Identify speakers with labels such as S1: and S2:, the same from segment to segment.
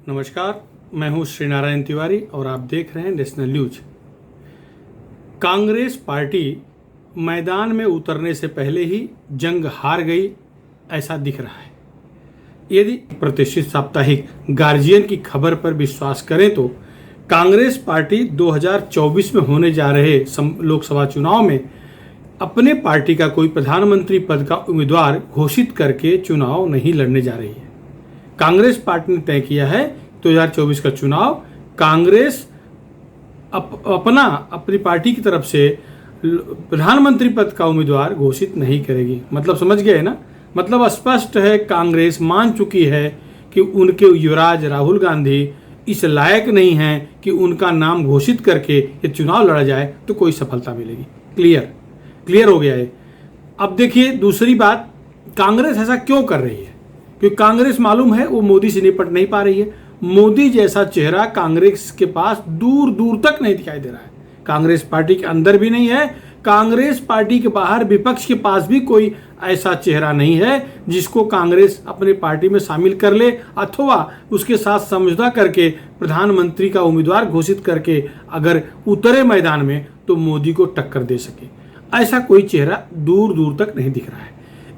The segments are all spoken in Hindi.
S1: नमस्कार, मैं हूं श्री नारायण तिवारी और आप देख रहे हैं नेशनल न्यूज। कांग्रेस पार्टी मैदान में उतरने से पहले ही जंग हार गई ऐसा दिख रहा है। यदि प्रतिष्ठित साप्ताहिक गार्जियन की खबर पर विश्वास करें तो कांग्रेस पार्टी 2024 में होने जा रहे लोकसभा चुनाव में अपने पार्टी का कोई प्रधानमंत्री पद का उम्मीदवार घोषित करके चुनाव नहीं लड़ने जा रही है। कांग्रेस पार्टी ने तय किया है 2024 का चुनाव कांग्रेस अपनी पार्टी की तरफ से प्रधानमंत्री पद का उम्मीदवार घोषित नहीं करेगी। मतलब समझ गए ना? मतलब स्पष्ट है, कांग्रेस मान चुकी है कि उनके युवराज राहुल गांधी इस लायक नहीं हैं कि उनका नाम घोषित करके ये चुनाव लड़ा जाए तो कोई सफलता मिलेगी। क्लियर हो गया है। अब देखिए दूसरी बात, कांग्रेस ऐसा क्यों कर रही है? क्योंकि कांग्रेस मालूम है वो मोदी से निपट नहीं पा रही है। मोदी जैसा चेहरा कांग्रेस के पास दूर दूर तक नहीं दिखाई दे रहा है। कांग्रेस पार्टी के अंदर भी नहीं है, कांग्रेस पार्टी के बाहर विपक्ष के पास भी कोई ऐसा चेहरा नहीं है जिसको कांग्रेस अपनी पार्टी में शामिल कर ले अथवा उसके साथ समझौता करके प्रधानमंत्री का उम्मीदवार घोषित करके अगर उतरे मैदान में तो मोदी को टक्कर दे सके। ऐसा कोई चेहरा दूर दूर तक नहीं दिख रहा है।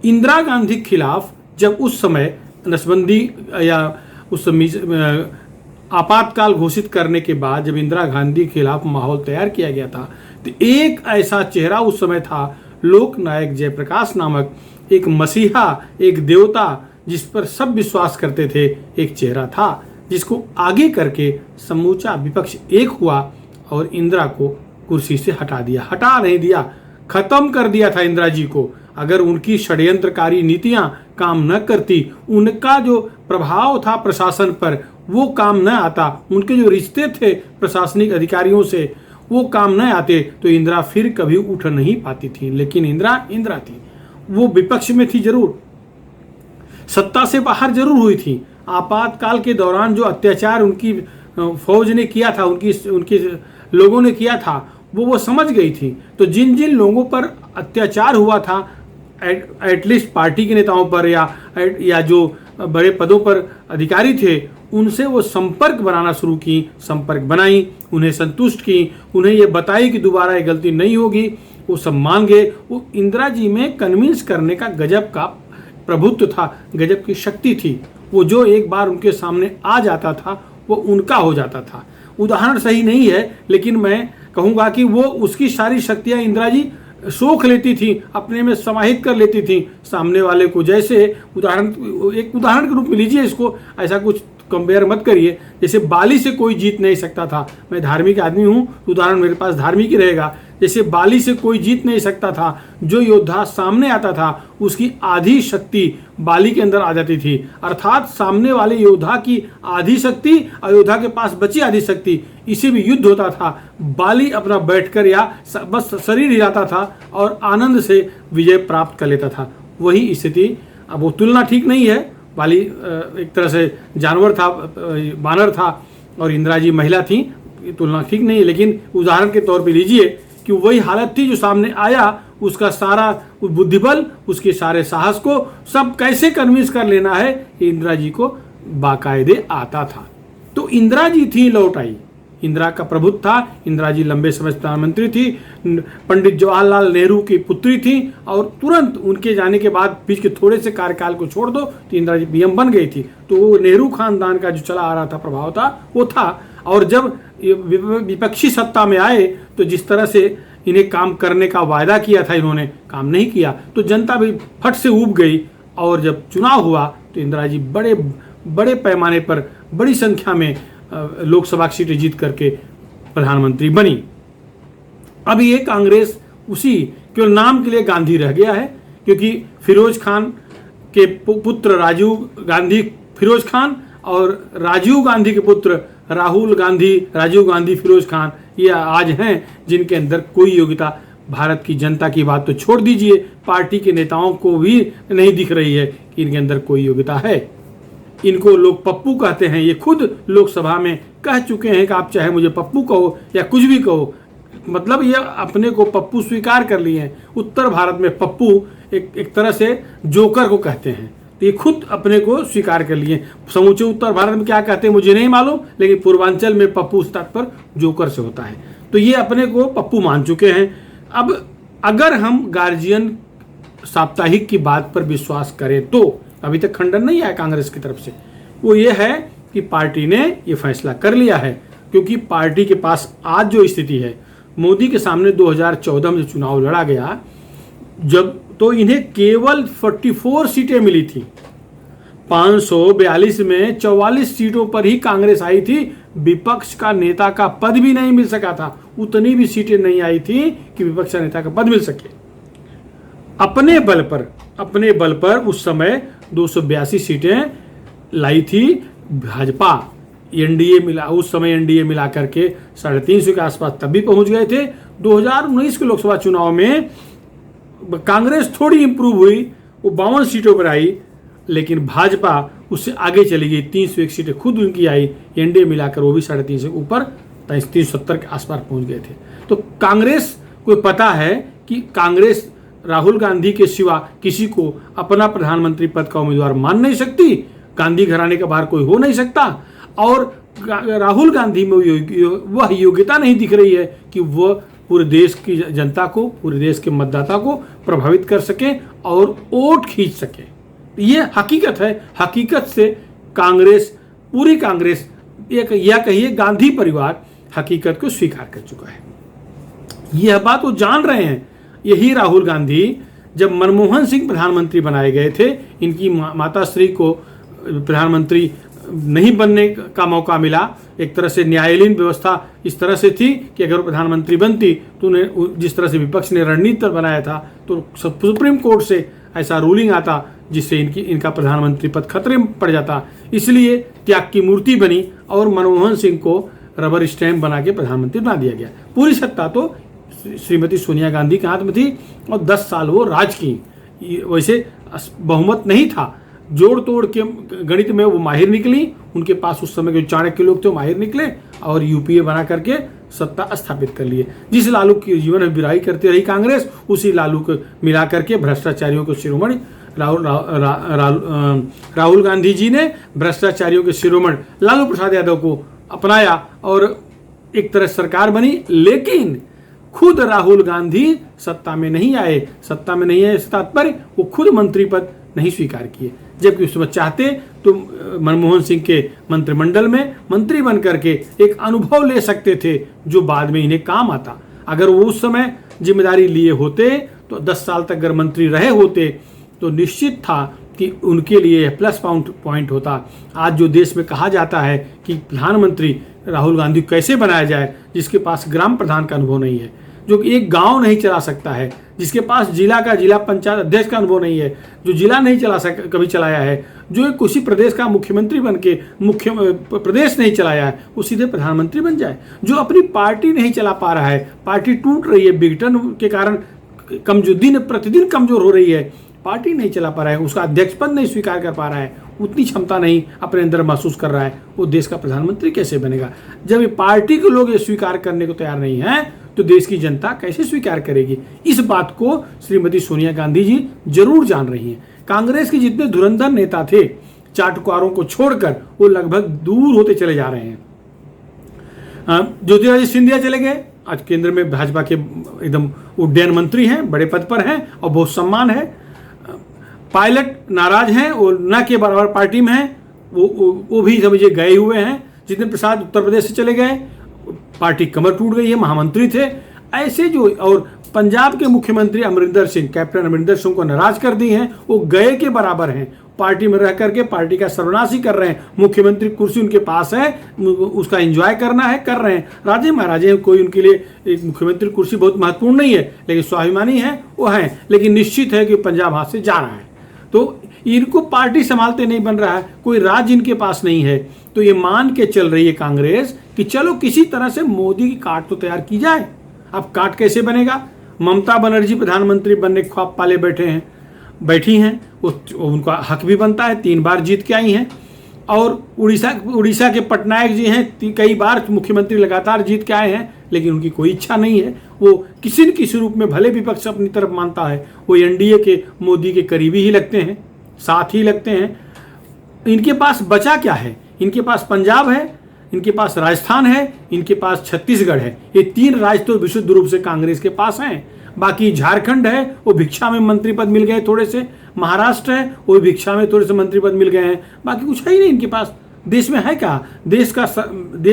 S1: इंदिरा गांधी के खिलाफ जब उस समय नसबंदी या उस आपातकाल घोषित करने के बाद जब इंदिरा गांधी के खिलाफ माहौल तैयार किया गया था तो एक ऐसा चेहरा उस समय था, लोकनायक जयप्रकाश नामक एक मसीहा, एक देवता जिस पर सब विश्वास करते थे, एक चेहरा था जिसको आगे करके समूचा विपक्ष एक हुआ और इंदिरा को कुर्सी से हटा नहीं दिया, खत्म कर दिया था इंदिरा जी को। अगर उनकी षड्यंत्रकारी नीतियां काम न करती, उनका जो प्रभाव था प्रशासन पर वो काम न आता, उनके जो रिश्ते थे प्रशासनिक अधिकारियों से वो काम न आते तो इंदिरा फिर कभी उठ नहीं पाती थी। लेकिन इंदिरा थी, वो विपक्ष में थी जरूर, सत्ता से बाहर जरूर हुई थी। आपातकाल के दौरान जो अत्याचार उनकी फौज ने किया था, उनकी लोगों ने किया था, वो समझ गई थी। तो जिन जिन लोगों पर अत्याचार हुआ था, एटलीस्ट पार्टी के नेताओं पर या जो बड़े पदों पर अधिकारी थे, उनसे वो संपर्क बनाना शुरू की, संपर्क बनाई, उन्हें संतुष्ट की, उन्हें ये बताई कि दोबारा ये गलती नहीं होगी। वो सब मान गए। वो इंदिरा जी में कन्विंस करने का गजब का प्रभुत्व था, गजब की शक्ति थी। वो जो एक बार उनके सामने आ जाता था वो उनका हो जाता था। उदाहरण सही नहीं है लेकिन मैं कहूँगा कि वो उसकी सारी शक्तियाँ इंदिरा जी सोख लेती थी, अपने में समाहित कर लेती थी सामने वाले को। जैसे एक उदाहरण के रूप में लीजिए इसको, ऐसा कुछ कंपेयर मत करिए। जैसे बाली से कोई जीत नहीं सकता था, मैं धार्मिक आदमी हूँ तो उदाहरण मेरे पास धार्मिक ही रहेगा। जैसे बाली से कोई जीत नहीं सकता था, जो योद्धा सामने आता था उसकी आधी शक्ति बाली के अंदर आ जाती थी, अर्थात सामने वाले योद्धा की आधी शक्ति और योद्धा के पास बची आधी शक्ति, इसी भी युद्ध होता था। बाली अपना बैठकर या बस शरीर हिलाता था और आनंद से विजय प्राप्त कर लेता था। वही स्थिति, अब वो तुलना ठीक नहीं है, बाली एक तरह से जानवर था, बानर था और इंदिरा जी महिला थी, तुलना ठीक नहीं है। लेकिन उदाहरण के तौर पे लीजिए कि वही हालत थी, जो सामने आया उसका सारा बुद्धिबल, उसके सारे साहस को सब कैसे कन्विंस कर लेना है, इंदिरा जी को बाकायदे आता था। तो इंदिरा जी थी लौट आई, इंदिरा का प्रभुत्व था। इंदिरा जी लंबे समय प्रधानमंत्री थी, पंडित जवाहरलाल नेहरू की पुत्री थी और तुरंत उनके जाने के बाद बीच के थोड़े से कार्यकाल को छोड़ दो तो इंदिरा जी पीएम बन गई थी। तो वो नेहरू खानदान का जो चला आ रहा था प्रभाव था वो था। और जब विपक्षी सत्ता में आए तो जिस तरह से इन्हें काम करने का वायदा किया था इन्होंने काम नहीं किया, तो जनता भी फट से ऊब गई। और जब चुनाव हुआ तो इंदिरा जी बड़े पैमाने पर बड़ी संख्या में लोकसभा की सीटें जीत करके प्रधानमंत्री बनी। अब ये कांग्रेस उसी केवल नाम के लिए गांधी रह गया है, क्योंकि फिरोज खान के पुत्र राजीव गांधी फिरोज खान और राजीव गांधी के पुत्र राजीव गांधी फिरोज खान, ये आज हैं जिनके अंदर कोई योग्यता, भारत की जनता की बात तो छोड़ दीजिए, पार्टी के नेताओं को भी नहीं दिख रही है कि इनके अंदर कोई योग्यता है। इनको लोग पप्पू कहते हैं, ये खुद लोकसभा में कह चुके हैं कि आप चाहे मुझे पप्पू कहो या कुछ भी कहो, मतलब ये अपने को पप्पू स्वीकार कर लिए हैं। उत्तर भारत में पप्पू एक तरह से जोकर को कहते हैं। तो ये खुद अपने को स्वीकार कर लिए। समूचे उत्तर भारत में क्या कहते हैं मुझे नहीं मालूम, लेकिन पूर्वांचल में पप्पू उस पर जोकर से होता है, तो ये अपने को पप्पू मान चुके हैं। अब अगर हम गार्जियन साप्ताहिक की बात पर विश्वास करें तो अभी तक खंडन नहीं आया कांग्रेस की तरफ से, वो ये है कि पार्टी ने ये फैसला कर लिया है, क्योंकि पार्टी के पास आज जो स्थिति है, मोदी के सामने 2014 में चुनाव लड़ा गया जब, तो इन्हें केवल 44 सीटें मिली थी। 542 में 44 सीटों पर ही कांग्रेस आई थी, विपक्ष का नेता का पद भी नहीं मिल सका था। उतनी भी सीटें नहीं आई थी कि विपक्ष का नेता का पद मिल सके। अपने बल पर उस समय 282 सीटें लाई थी भाजपा। एनडीए मिला, उस समय एनडीए मिला करके 350 के आसपास तब भी पहुंच गए थे। 2019 के लोकसभा चुनाव में कांग्रेस थोड़ी इंप्रूव हुई, वो 52 सीटों पर आई, लेकिन भाजपा उससे आगे चली गई, 301 सीटें खुद उनकी आई। एनडीए मिलाकर वो भी 350 से ऊपर 370 के आसपास पहुंच गए थे। तो कांग्रेस को पता है कि कांग्रेस राहुल गांधी के सिवा किसी को अपना प्रधानमंत्री पद का उम्मीदवार मान नहीं सकती, गांधी घराने के बाहर कोई हो नहीं सकता, और राहुल गांधी में वह योग्यता नहीं दिख रही है कि वह पूरे देश की जनता को, पूरे देश के मतदाता को प्रभावित कर सके और वोट खींच सके। ये हकीकत है। हकीकत से कांग्रेस, पूरी कांग्रेस, या कहिए गांधी परिवार हकीकत को स्वीकार कर चुका है। यह बात वो जान रहे हैं। यही राहुल गांधी जब मनमोहन सिंह प्रधानमंत्री बनाए गए थे, इनकी माताश्री को प्रधानमंत्री नहीं बनने का मौका मिला। एक तरह से न्यायालयीन व्यवस्था इस तरह से थी कि अगर प्रधानमंत्री बनती तो उन्हें, जिस तरह से विपक्ष ने रणनीति बनाया था, तो सुप्रीम कोर्ट से ऐसा रूलिंग आता जिससे इनका प्रधानमंत्री पद खतरे में पड़ जाता। इसलिए त्याग की मूर्ति बनी और मनमोहन सिंह को रबर स्टैंप बना के प्रधानमंत्री बना दिया गया। पूरी सत्ता तो श्रीमती सोनिया गांधी के हाथ में थी और 10 साल वो राज की। वैसे बहुमत नहीं था, जोड़ तोड़ के गणित में वो माहिर निकली। उनके पास उस समय के चाणक्य लोग थे, वो माहिर निकले और यूपीए बना करके सत्ता स्थापित कर लिए। जिस लालू की जीवन में बिराई करती रही कांग्रेस, उसी लालू को मिला करके भ्रष्टाचारियों के शिरोमणि राहुल गांधी जी ने भ्रष्टाचारियों के शिरोमणि लालू प्रसाद यादव को अपनाया और एक तरह सरकार बनी। लेकिन खुद राहुल गांधी सत्ता में नहीं आए। सत्ता में नहीं आए इसका तात्पर्य वो खुद मंत्री पद नहीं स्वीकार किए, जबकि उस समय चाहते तो मनमोहन सिंह के मंत्रिमंडल में मंत्री बन करके एक अनुभव ले सकते थे जो बाद में इन्हें काम आता। अगर वो उस समय जिम्मेदारी लिए होते तो 10 साल तक अगर मंत्री रहे होते तो निश्चित था कि उनके लिए प्लस पॉइंट होता। आज जो देश में कहा जाता है कि प्रधानमंत्री राहुल गांधी कैसे बनाया जाए, जिसके पास ग्राम प्रधान का अनुभव नहीं है, जो एक गांव नहीं चला सकता है, जिसके पास जिला पंचायत अध्यक्ष का अनुभव नहीं है, जो जिला नहीं कभी चलाया है, जो एक किसी प्रदेश का मुख्यमंत्री बन के प्रदेश नहीं चलाया है, वो सीधे प्रधानमंत्री बन जाए। जो अपनी पार्टी नहीं चला पा रहा है, पार्टी टूट रही है, विघटन के कारण दिन प्रतिदिन कमजोर हो रही है, पार्टी नहीं चला पा रहा है, उसका अध्यक्ष पद नहीं स्वीकार कर पा रहा है, उतनी क्षमता नहीं अपने अंदर महसूस कर रहा है, वो देश का प्रधानमंत्री कैसे बनेगा? जब ये पार्टी के लोग ये स्वीकार करने को तैयार नहीं है तो देश की जनता कैसे स्वीकार करेगी? इस बात को श्रीमती सोनिया गांधी जी जरूर जान रही हैं। कांग्रेस के जितने धुरंधर नेता थे, चाटुकारों को छोड़कर, वो लगभग दूर होते चले जा रहे हैं। ज्योतिरादित्य सिंधिया चले गए, आज केंद्र में भाजपा के एकदम उड्डयन मंत्री हैं, बड़े पद पर हैं और बहुत सम्मान है। पायलट नाराज हैं, वो न के बराबर पार्टी में हैं, वो भी समझिए गए हुए हैं। जितेंद्र प्रसाद उत्तर प्रदेश से चले गए, पार्टी कमर टूट गई है, महामंत्री थे। ऐसे जो, और पंजाब के मुख्यमंत्री अमरिंदर सिंह, कैप्टन अमरिंदर सिंह को नाराज कर दी हैं, वो गए के बराबर हैं, पार्टी में रह करके पार्टी का सर्वनाश ही कर रहे हैं। मुख्यमंत्री कुर्सी उनके पास है, उसका एंजॉय करना है, कर रहे हैं। राजे महाराजे कोई उनके लिए एक मुख्यमंत्री कुर्सी बहुत महत्वपूर्ण नहीं है, लेकिन स्वाभिमानी है, वो है। लेकिन निश्चित है कि पंजाब हाथ से जा रहा है, तो इनको पार्टी संभालते नहीं बन रहा है, कोई राज इनके पास नहीं है। तो ये मान के चल रही है कांग्रेस कि चलो किसी तरह से मोदी की काट तो तैयार की जाए। अब काट कैसे बनेगा? ममता बनर्जी प्रधानमंत्री बनने के ख्वाब पाले बैठी हैं, उनका हक भी बनता है, 3 बार जीत के आई हैं। और उड़ीसा के पटनायक जी हैं, कई बार मुख्यमंत्री लगातार जीत के आए हैं, लेकिन उनकी कोई इच्छा नहीं है। वो किसी न किसी रूप में, भले विपक्ष अपनी तरफ मानता है, वो एनडीए के मोदी के करीबी ही लगते हैं, साथ ही लगते हैं। इनके पास बचा क्या है? इनके पास पंजाब है, इनके पास राजस्थान है, इनके पास छत्तीसगढ़ है। ये 3 राज्य तो विशुद्ध रूप से कांग्रेस के पास हैं। बाकी झारखंड है, वो भिक्षा में मंत्री पद मिल गए थोड़े से। महाराष्ट्र है, वो भिक्षा में थोड़े से मंत्री पद मिल गए हैं। बाकी कुछ है ही नहीं इनके पास। देश में है क्या? देश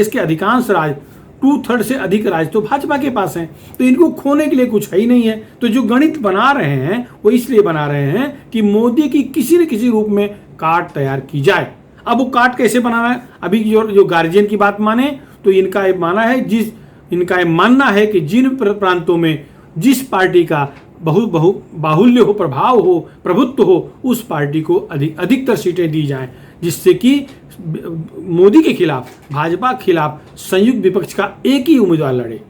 S1: के अधिकांश राज्य 2/3 से अधिक राज्य तो भाजपा के पास हैं। तो इनको खोने के लिए कुछ है ही नहीं है। तो जो गणित बना रहे हैं वो इसलिए बना रहे हैं कि मोदी की किसी न किसी रूप में काट तैयार की जाए। अब वो काट कैसे बनाना है? अभी जो गार्जियन की बात माने तो इनका ये मानना है कि जिन प्रांतों में जिस पार्टी का बाहुल्य हो, प्रभाव हो, प्रभुत्व हो, उस पार्टी को अधिकतर सीटें दी जाएं, जिससे कि मोदी के खिलाफ, भाजपा के खिलाफ संयुक्त विपक्ष का एक ही उम्मीदवार लड़े।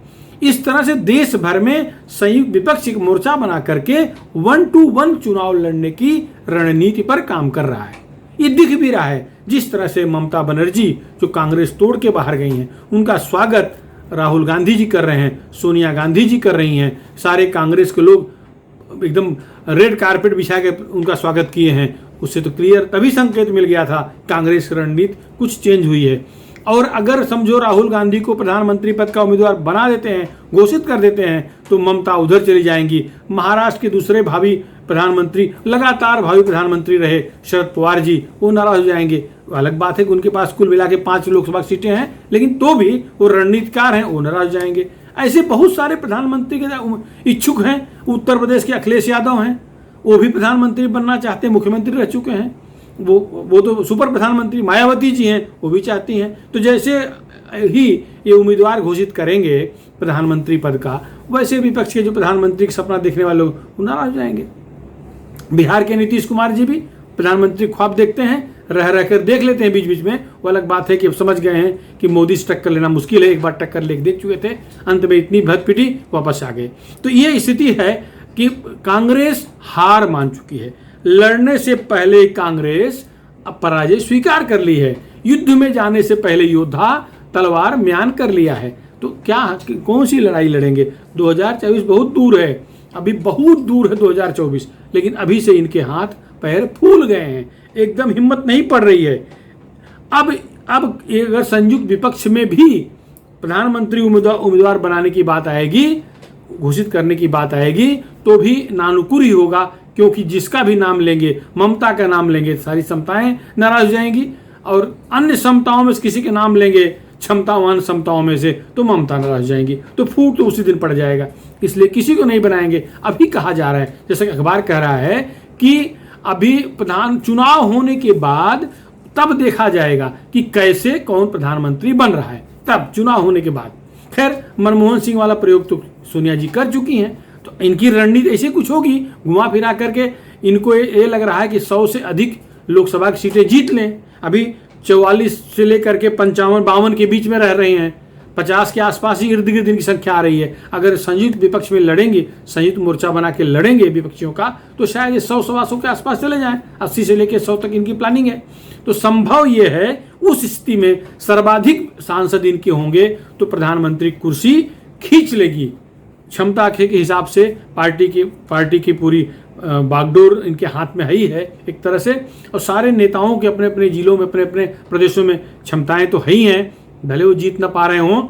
S1: इस तरह से देश भर में संयुक्त विपक्ष एक मोर्चा बना करके 1-to-1 चुनाव लड़ने की रणनीति पर काम कर रहा है। ये दिख भी रहा है। जिस तरह से ममता बनर्जी जो कांग्रेस तोड़ के बाहर गई हैं, उनका स्वागत राहुल गांधी जी कर रहे हैं, सोनिया गांधी जी कर रही हैं, सारे कांग्रेस के लोग एकदम रेड कारपेट बिछा के उनका स्वागत किए हैं। उससे तो क्लियर तभी संकेत मिल गया था कांग्रेस की रणनीति कुछ चेंज हुई है। और अगर समझो राहुल गांधी को प्रधानमंत्री पद का उम्मीदवार बना देते हैं, घोषित कर देते हैं, तो ममता उधर चली जाएंगी। महाराष्ट्र के दूसरे भावी प्रधानमंत्री, लगातार भावी प्रधानमंत्री रहे शरद पवार जी, वो नाराज हो जाएंगे। अलग बात है कि उनके पास कुल मिला के 5 लोकसभा सीटें हैं, लेकिन तो भी वो रणनीतिकार हैं, वो नाराज हो जाएंगे। ऐसे बहुत सारे प्रधानमंत्री के इच्छुक हैं। उत्तर प्रदेश के अखिलेश यादव हैं, वो भी प्रधानमंत्री बनना चाहते हैं, मुख्यमंत्री रह चुके हैं। वो तो सुपर प्रधानमंत्री मायावती जी हैं, वो भी चाहती हैं। तो जैसे ही ये उम्मीदवार घोषित करेंगे प्रधानमंत्री पद का, वैसे विपक्ष के जो प्रधानमंत्री का सपना देखने वाले लोग वो नाराज हो जाएंगे। बिहार के नीतीश कुमार जी भी प्रधानमंत्री ख्वाब देखते हैं, रह कर देख लेते हैं बीच बीच में। वो अलग बात है कि अब समझ गए हैं कि मोदी से टक्कर लेना मुश्किल है। एक बार टक्कर लेके देख चुके थे, अंत में इतनी भद पिटी, वापस आ गए। तो ये स्थिति है कि कांग्रेस हार मान चुकी है। लड़ने से पहले कांग्रेस अब पराजय स्वीकार कर ली है। युद्ध में जाने से पहले योद्धा तलवार म्यान कर लिया है। तो क्या कौन सी लड़ाई लड़ेंगे? 2024 बहुत दूर है, अभी बहुत दूर है 2024, लेकिन अभी से इनके हाथ पैर फूल गए हैं, एकदम हिम्मत नहीं पड़ रही है। अब अगर संयुक्त विपक्ष में भी प्रधानमंत्री उम्मीदवार बनाने की बात आएगी, घोषित करने की बात आएगी, तो भी नानुकुर ही होगा, क्योंकि जिसका भी नाम लेंगे, ममता का नाम लेंगे, सारी समताएं नाराज हो जाएंगी। और अन्य समताओं में से किसी के नाम लेंगे, क्षमतावान समताओं में से, तो ममता नाराज हो जाएंगी। तो फूट तो उसी दिन पड़ जाएगा। इसलिए किसी को नहीं बनाएंगे। अभी कहा जा रहा है, जैसे कि अखबार कह रहा है कि अभी चुनाव होने के बाद तब देखा जाएगा कि कैसे कौन प्रधानमंत्री बन रहा है, तब चुनाव होने के बाद। खैर, मनमोहन सिंह वाला प्रयोग तो सोनिया जी कर चुकी हैं, तो इनकी रणनीति ऐसे कुछ होगी, घुमा फिरा करके इनको ये लग रहा है कि 100 से अधिक लोकसभा की सीटें जीत लें। अभी 44 से लेकर के 55-52 के बीच में रह रहे हैं, 50 के आसपास ही इर्द गिर्द इनकी संख्या आ रही है। अगर संयुक्त विपक्ष में लड़ेंगे, संयुक्त मोर्चा बना के लड़ेंगे विपक्षियों का, तो शायद ये 100-125 के आसपास चले जाएं। 80 से लेकर 100 तक इनकी प्लानिंग है। तो संभव ये है उस स्थिति में सर्वाधिक सांसद इनके होंगे तो प्रधानमंत्री कुर्सी खींच लेगी। क्षमता के हिसाब से पार्टी की पूरी बागडोर इनके हाथ में ही है एक तरह से। और सारे नेताओं के अपने अपने जिलों में, अपने अपने प्रदेशों में क्षमताएं तो है ही हैं, भले वो जीत ना पा रहे हों।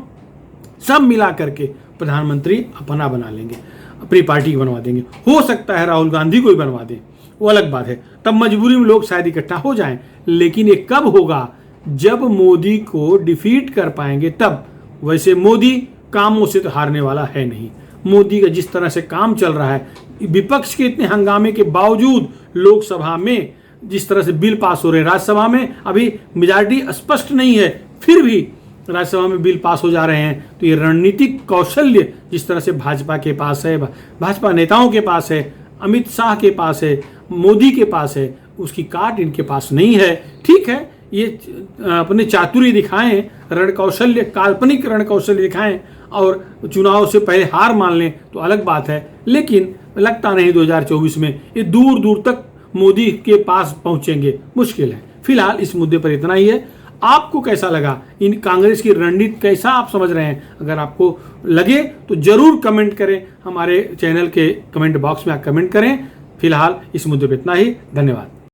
S1: सब मिला करके प्रधानमंत्री अपना बना लेंगे, अपनी पार्टी बनवा देंगे। हो सकता है राहुल गांधी को ही बनवा दें, वो अलग बात है। तब मजबूरी में लोग शायद इकट्ठा हो जाएं, लेकिन ये कब होगा? जब मोदी को डिफीट कर पाएंगे तब। वैसे मोदी कामों से तो हारने वाला है नहीं। मोदी का जिस तरह से काम चल रहा है, विपक्ष के इतने हंगामे के बावजूद लोकसभा में जिस तरह से बिल पास हो रहे हैं, राज्यसभा में अभी मेजॉरिटी स्पष्ट नहीं है, फिर भी राज्यसभा में बिल पास हो जा रहे हैं। तो ये रणनीतिक कौशल्य जिस तरह से भाजपा के पास है, भाजपा नेताओं के पास है, अमित शाह के पास है, मोदी के पास है, उसकी काट इनके पास नहीं है। ठीक है, ये अपने चातुर्य दिखाएं, रण कौशल्य, काल्पनिक रण कौशल्य दिखाएं और चुनाव से पहले हार मान लें तो अलग बात है। लेकिन लगता नहीं 2024 में ये दूर दूर तक मोदी के पास पहुंचेंगे, मुश्किल है। फिलहाल इस मुद्दे पर इतना ही है। आपको कैसा लगा इन कांग्रेस की रणनीति, कैसा आप समझ रहे हैं? अगर आपको लगे तो जरूर कमेंट करें, हमारे चैनल के कमेंट बॉक्स में आप कमेंट करें। फिलहाल इस मुद्दे पर इतना ही, धन्यवाद।